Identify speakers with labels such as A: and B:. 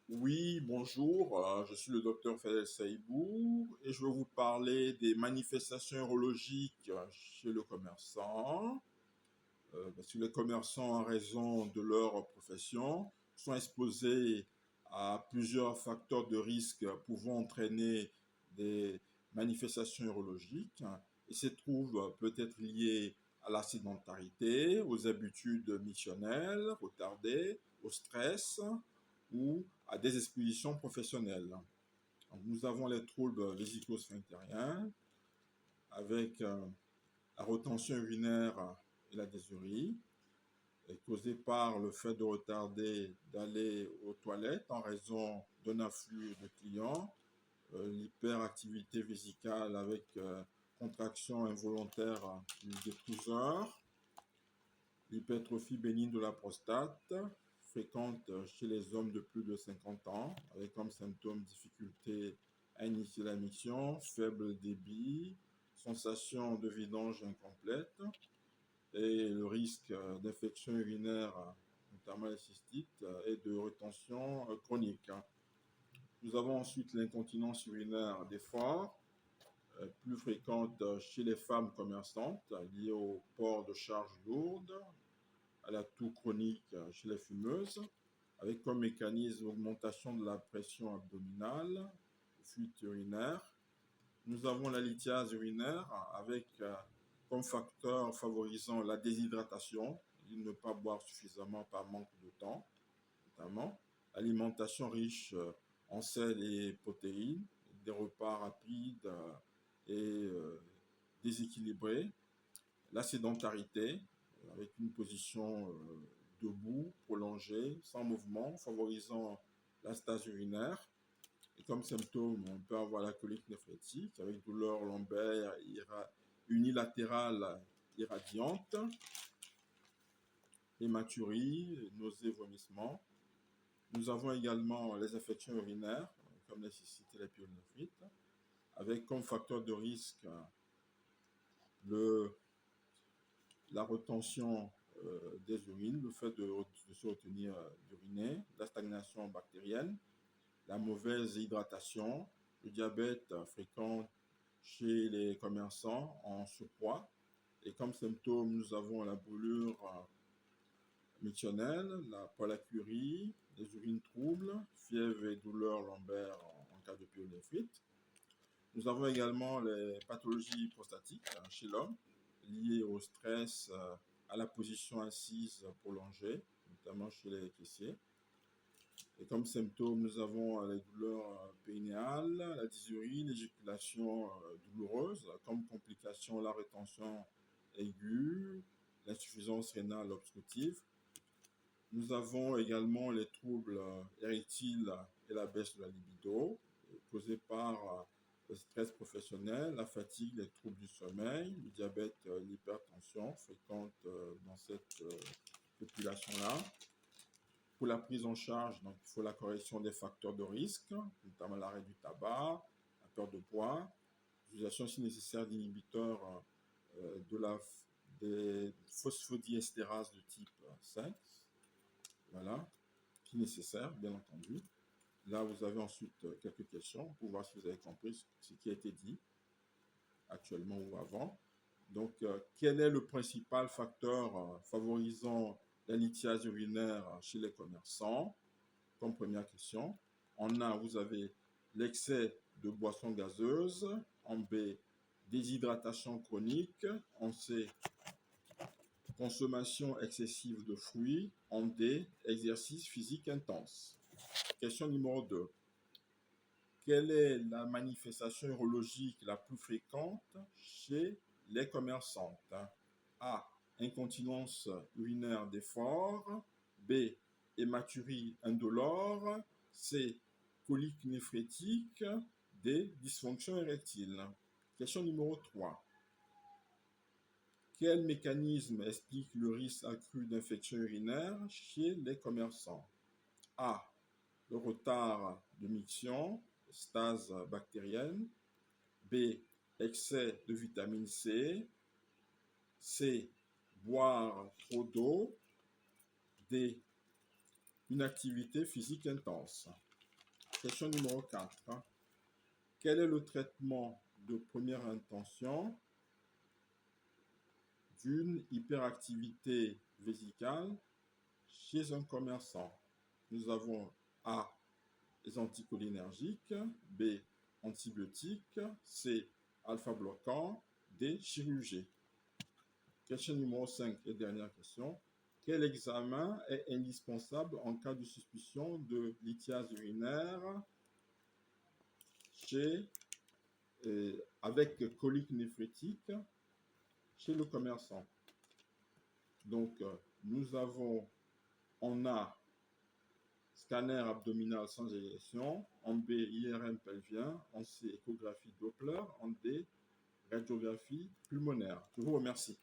A: Oui, bonjour, je suis le docteur Fadel Saïbou et je vais vous parler des manifestations urologiques chez le commerçant. Parce que les commerçants, en raison de leur profession, sont exposés à plusieurs facteurs de risque pouvant entraîner des manifestations urologiques et se trouvent peut-être liés à la sédentarité, aux habitudes missionnelles retardées, au stress ou à des expositions professionnelles. Donc, nous avons les troubles vésico-sphinctériens avec la retention urinaire et la dysurie, est causée par le fait de retarder d'aller aux toilettes en raison d'un afflux de clients, l'hyperactivité vésicale avec contraction involontaire du détruiseur, l'hypertrophie bénigne de la prostate, fréquente chez les hommes de plus de 50 ans, avec comme symptômes difficulté à initier la mission, faible débit, sensation de vidange incomplète, et le risque d'infection urinaire, notamment les cystites, et de rétention chronique. Nous avons ensuite l'incontinence urinaire d'effort, plus fréquente chez les femmes commerçantes, liée au port de charges lourdes, à la toux chronique chez les fumeuses, avec comme mécanisme l'augmentation de la pression abdominale, fuite urinaire. Nous avons la lithiase urinaire avec comme facteur favorisant la déshydratation, ne pas boire suffisamment par manque de temps, notamment. Alimentation riche en sel et protéines, des repas rapides et déséquilibrés. La sédentarité, avec une position debout, prolongée, sans mouvement, favorisant la stase urinaire. Et comme symptôme, on peut avoir la colique néphrétique avec douleur lombaire unilatérale irradiante, hématurie, nausées, vomissements. Nous avons également les infections urinaires, comme la cystite et la pyélonéphrite, avec comme facteur de risque la retention des urines, le fait de se retenir d'uriner, la stagnation bactérienne, la mauvaise hydratation, le diabète fréquent chez les commerçants en surpoids. Et comme symptômes, nous avons la brûlure missionnelle, la pollacurie, les urines troubles, fièvre et douleurs lombaires en cas de pyélonéphrite. Nous avons également les pathologies prostatiques chez l'homme, liées au stress, à la position assise prolongée, notamment chez les caissiers. Et comme symptômes, nous avons les douleurs pénéales, la dysurie, l'éjaculation douloureuse, comme complication la rétention aiguë, l'insuffisance rénale obstructive. Nous avons également les troubles érectiles et la baisse de la libido, causés par le stress professionnel, la fatigue, les troubles du sommeil, le diabète, l'hypertension, fréquente dans cette population-là. Pour la prise en charge, donc, il faut la correction des facteurs de risque, notamment l'arrêt du tabac, la perte de poids, l'utilisation si nécessaire d'inhibiteurs des phosphodiestérases de type 5, voilà, qui est nécessaire, bien entendu. Là, vous avez ensuite quelques questions pour voir si vous avez compris ce qui a été dit actuellement ou avant. Donc, quel est le principal facteur favorisant la lithiase urinaire chez les commerçants? Comme première question. En A, vous avez l'excès de boissons gazeuses. En B, déshydratation chronique. En C, consommation excessive de fruits. En D, exercice physique intense. Question numéro 2. Quelle est la manifestation urologique la plus fréquente chez les commerçantes? A, incontinence urinaire d'effort. B, hématurie indolore. C, colique néphrétique. D, dysfonction érectile. Question numéro 3. Quel mécanisme explique le risque accru d'infection urinaire chez les commerçants? A, le retard de miction, stase bactérienne. B, excès de vitamine C. C, boire trop d'eau. D, une activité physique intense. Question numéro 4. Quel est le traitement de première intention d'une hyperactivité vésicale chez un commerçant? Nous avons A, les anticholinergiques, B, antibiotiques, C, alpha-bloquants, D, chirurgie. Question numéro 5 et dernière question. Quel examen est indispensable en cas de suspicion de lithiase urinaire avec colique néphrétique chez le commerçant? Donc, nous avons en A, scanner abdominal sans éjection, en B, IRM pelvien, en C, échographie Doppler, en D, radiographie pulmonaire. Je vous remercie.